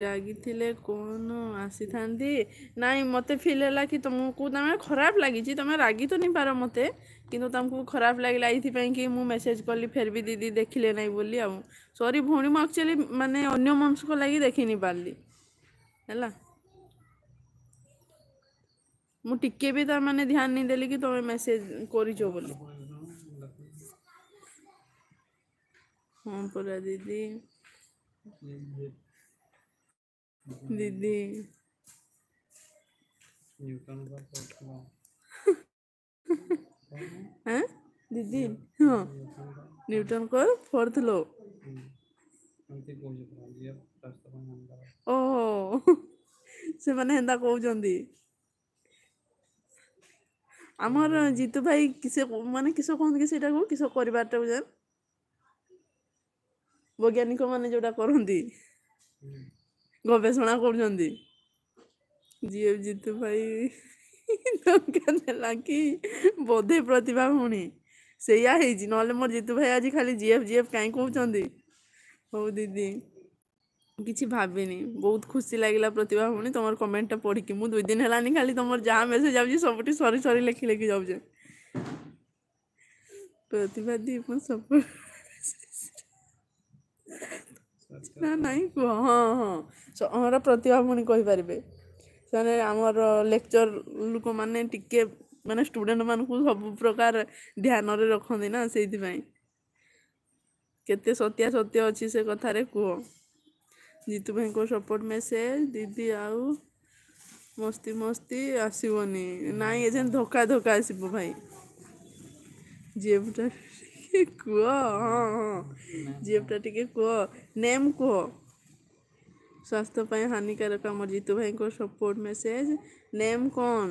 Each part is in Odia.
ରାଗିଥିଲେ କଣ ଆସିଥାନ୍ତି। ନାଇଁ ମତେ ଫିଲ୍ ହେଲା କି ତମକୁ ତମେ ଖରାପ ଲାଗିଛି, ତମେ ରାଗି ତ ନେଇପାର ମତେ, କିନ୍ତୁ ତମକୁ ଖରାପ ଲାଗିଲା ଏଇଥିପାଇଁ କି ମୁଁ ମେସେଜ କଲି ଫେର ବି ଦିଦି ଦେଖିଲେ ନାହିଁ ବୋଲି। ଆଉ ସରି ଭଉଣୀ, ମୁଁ ଆକ୍ଚୁଆଲି ମାନେ ଅନ୍ୟ ମନସ୍କ ଲାଗି ଦେଖିନି ପାରିଲି ହେଲା। ମୁଁ ଟିକେ ବି ତାର ମାନେ ଧ୍ୟାନ नहीं ଦେଲି କି ତମେ ମେସେଜ କରିଛ ବୋଲି। ହଁ ପରା ଦିଦି, ଦିଦି হ্যাঁ দিদি, ହଁ ନ୍ୟୁଟନଙ୍କର ଫୋର୍ଥ ଲ। ଓହୋ ସେମାନେ ହେନ୍ତା କହୁଛନ୍ତି। ଆମର ଜିତୁ ଭାଇ କିସ ମାନେ କିସ କହନ୍ତି କି ସେଇଟାକୁ କିସ କରିବାରଟା ଯେନ୍ ବୈଜ୍ଞାନିକ ମାନେ ଯୋଉଟା କରନ୍ତି, ଗବେଷଣା କରୁଛନ୍ତି। ଯିଏ ଜିତୁ ଭାଇ ଧୋକା ଦେଲା କି ବୋଧେ ପ୍ରତିଭା ଭଉଣୀ ସେଇଆ ହେଇଛି, ନହେଲେ ମୋର ଜିତୁ ଭାଇ ଆଜି ଖାଲି ଜିଏଫ୍ ଜିଏଫ୍ କାହିଁ କହୁଛନ୍ତି। ହଉ ଦିଦି କିଛି ଭାବିନି, ବହୁତ ଖୁସି ଲାଗିଲା ପ୍ରତିଭା ଭଉଣୀ ତମର କମେଣ୍ଟ ଟା ପଢିକି। ମୁଁ 2 ଦିନ ହେଲାନି ଖାଲି ତମର ଯାହା ମେସେଜ ଯାଉଛି ସବୁଠି ସରି ସରି ଲେଖି ଲେଖି ଯାଉଛେ। ପ୍ରତିଭା ଦି ମୁଁ ସବୁ ନା ନାଇଁ କୁହ, ହଁ ହଁ ସହର ପ୍ରତିଭା ଭଉଣୀ କହିପାରିବେ। ସେମାନେ ଆମର ଲେକ୍ଚର ଲୋକମାନେ ଟିକେ ମାନେ ଷ୍ଟୁଡେଣ୍ଟ ମାନଙ୍କୁ ସବୁ ପ୍ରକାର ଧ୍ୟାନରେ ରଖନ୍ତି ନା, ସେଇଥିପାଇଁ କେତେ ସତ୍ୟାସତ୍ୟ ଅଛି ସେ କଥାରେ କୁହ। ଜିତୁ ଭାଇଙ୍କ ସପୋର୍ଟ ମେସେଜ ଦିଦି ଆଉ ମସ୍ତି ମସ୍ତି ଆସିବନି, ନାଇଁ ଏ ଯେ ଧୋକା ଧୋକା ଆସିବ ଭାଇ। ଜିଏଫଟା ଟିକେ କୁହ, ହଁ ହଁ ଜିଏଫଟା ଟିକେ କୁହ, ନେମ୍ କୁହ। ସ୍ୱାସ୍ଥ୍ୟ ପାଇଁ ହାନିକାରକ ଆମର ଜିତୁ ଭାଇଙ୍କ ସପୋର୍ଟ ମେସେଜ ନେମ୍ କଣ?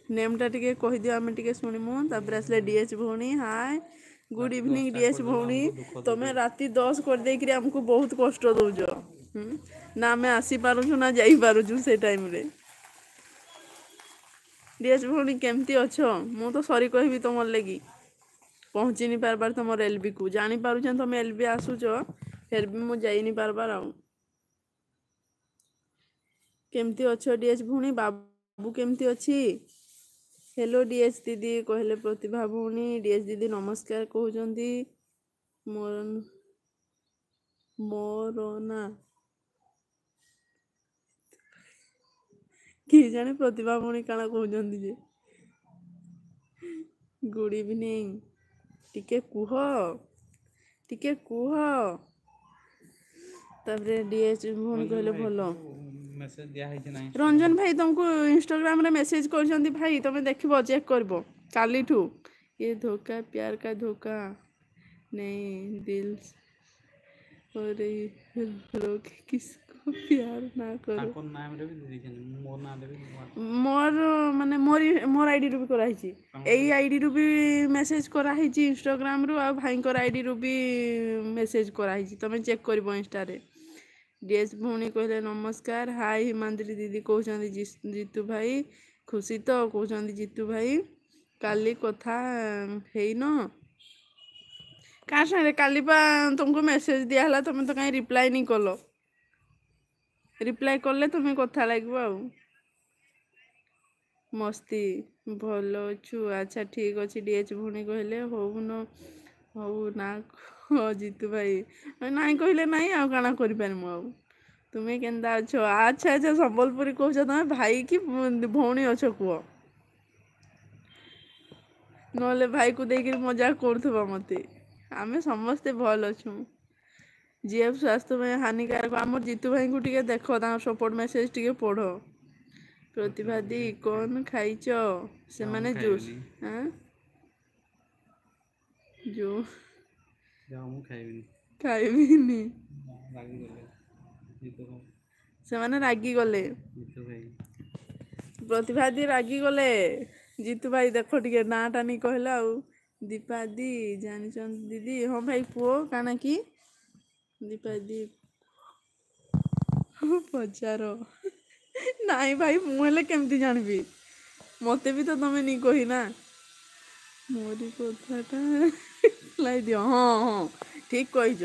ନେମ୍ ଟା ଟିକେ କହିଦିଅ ଆମେ ଟିକେ ଶୁଣିମୁ। ତାପରେ ଆସିଲେ ଡିଏଚ ଭଉଣୀ ହାଏ ଗୁଡ ଇଭିନିଂ ଡିଏଚ ଭଉଣୀ। ତମେ ରାତି 10 କରିଦେଇକିରି ଆମକୁ ବହୁତ କଷ୍ଟ ଦଉଛ। ନା ଆମେ ଆସିପାରୁଛୁ ନା ଯାଇପାରୁଛୁ ସେ ଟାଇମରେ। ଡିଏଚ ଭଉଣୀ କେମିତି ଅଛ? ମୁଁ ତ ସରି କହିବି ତମର ଲାଗି ପହଞ୍ଚିନି ପାରବାର ତମର ଏଲବି କୁ। ଜାଣିପାରୁଛ ତମେ ଏଲବି ଆସୁଛ, ଫେର ବି ମୁଁ ଯାଇନି ବାରବାର ଆଉ। କେମିତି ଅଛ ଡିଏଚ ଭଉଣୀ? ବାବୁ କେମିତି ଅଛି? ହ୍ୟାଲୋ ଡିଏଚ ଦିଦି କହିଲେ ପ୍ରତିଭା ଭଉଣୀ। ଡିଏଚ ଦିଦି ନମସ୍କାର କହୁଛନ୍ତି। ମୋର ନା କି ଜାଣେ ପ୍ରତିଭା ଭଉଣୀ କାଣା କହୁଛନ୍ତି ଯେ ଗୁଡ ଇଭିନିଂ ଟିକେ କୁହ, ଟିକେ କୁହ। ତାପରେ ଡିଏଚ ଭଉଣୀ କହିଲେ ଭଲ। ରଞ୍ଜନ ଭାଇ ତମକୁ ଇନଷ୍ଟାଗ୍ରାମରେ ମେସେଜ କରିଛନ୍ତି ଭାଇ, ତମେ ଦେଖିବ ଚେକ୍ କରିବ କାଲିଠୁ। ये धोखा प्यार का धोखा नहीं दिल और रोक किसको प्यार ना करो। ମୋର ମାନେ ମୋର ଆଇଡିରୁ ବି କରାହେଇଛି, ଏଇ ଆଇଡିରୁ ବି ମେସେଜ କରାହେଇଛି ଇନଷ୍ଟାଗ୍ରାମରୁ, ଆଉ ଭାଇଙ୍କର ଆଇଡିରୁ ବି ମେସେଜ କରାହେଇଛି। ତମେ ଚେକ୍ କରିବ ଇନଷ୍ଟାରେ। ଡିଏସ ଭଉଣୀ କହିଲେ ନମସ୍କାର ହାଇ ହିମାନ୍ଦ୍ରୀ ଦିଦି କହୁଛନ୍ତି ଜିତୁ ଭାଇ ଖୁସି ତ କହୁଛନ୍ତି ଜିତୁ ଭାଇ କାଲି କଥା ହେଇନ କାହା ସାଙ୍ଗରେ? କାଲି ପା ତୁମକୁ ମେସେଜ ଦିଆହେଲା, ତମେ ତ କାହିଁ ରିପ୍ଲାଏ ନି କଲ। ରିପ୍ଲାଏ କଲେ ତୁମେ କଥା ଲାଗିବ ଆଉ। ମସ୍ତି ଭଲ ଅଛୁ, ଆଚ୍ଛା ଠିକ୍ ଅଛି ଡିଏଚ ଭଉଣୀ କହିଲେ ହଉନ ହଉ ନା ହଁ ଜିତୁ ଭାଇ ନାଇଁ କହିଲେ ନାଇଁ ଆଉ କାଣା କରିପାରିମୁ ଆଉ। ତୁମେ କେନ୍ତା ଅଛ? ଆଚ୍ଛା ଆଚ୍ଛା ସମ୍ବଲପୁରୀ କହୁଛ ତମେ, ଭାଇ କି ଭଉଣୀ ଅଛ କୁହ। ନହେଲେ ଭାଇକୁ ଦେଇକିରି ମଜାକ କରୁଥିବ ମତେ। ଆମେ ସମସ୍ତେ ଭଲ ଅଛୁ। ଜିଏଫ୍ ସ୍ୱାସ୍ଥ୍ୟ ପାଇଁ ହାନିକାରକ। ଆମର ଜିତୁ ଭାଇଙ୍କୁ ଟିକେ ଦେଖ, ତାଙ୍କର ସପୋର୍ଟ ମେସେଜ ଟିକେ ପଢ। ପ୍ରତିଭା ଦି କଣ ଖାଇଛ? ସେମାନେ ଜୁସ୍ ଆଁ ଖାଇବିନି ସେମାନେ ରାଗିଗଲେ। ପ୍ରତିଭା ଦି ରାଗିଗଲେ। ଜିତୁ ଭାଇ ଦେଖ ଟିକେ ନାଁ ଟା ନି କହିଲା ଆଉ। ଦୀପା ଦି ଜାଣିଛନ୍ତି ଦିଦି? ହଁ ଭାଇ ପୁଅ କାଣା କି? ଦୀପା ଦି ପଚାର। ନାଇଁ ଭାଇ ମୁଁ ହେଲେ କେମିତି ଜାଣିବି? ମତେ ବି ତ ତମେ ନି କହିନା। ମୋରି କଥାଟା ରିପ୍ଲାଏ ଦିଅ। ହଁ ହଁ ଠିକ କହିଛ।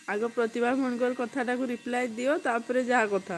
ଆଗ ପ୍ରତିଭା ଭଉଣୀଙ୍କର କଥାଟାକୁ ରିପ୍ଲାଏ ଦିଅ ତାପରେ ଯାହା କଥା।